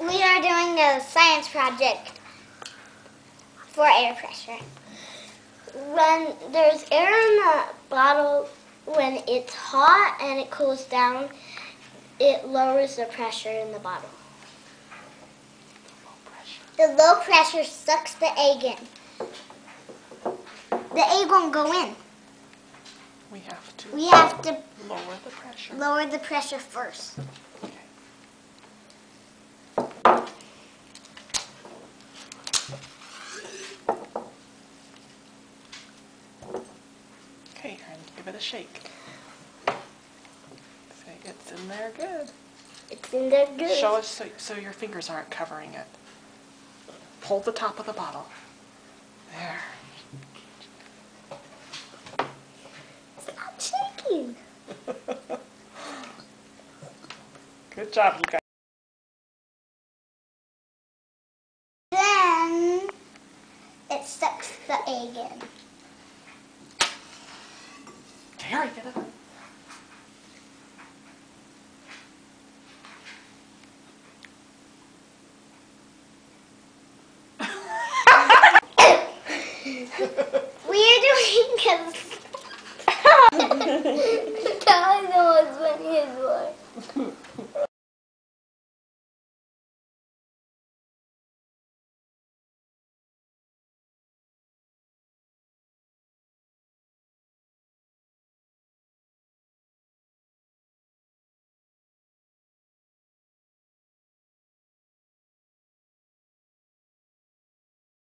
We are doing a science project for air pressure. When there's air in the bottle, when it's hot and it cools down, it lowers the pressure in the bottle. The low pressure sucks the egg in. The egg won't go in. We have to lower the pressure. Lower the pressure first. Okay, and give it a shake. Say it's in there good. It's in there good. Show us so your fingers aren't covering it. Pull the top of the bottle. There. It's not shaking. Good job, you guys. Then it sucks the egg in. Harry, get it. We are doing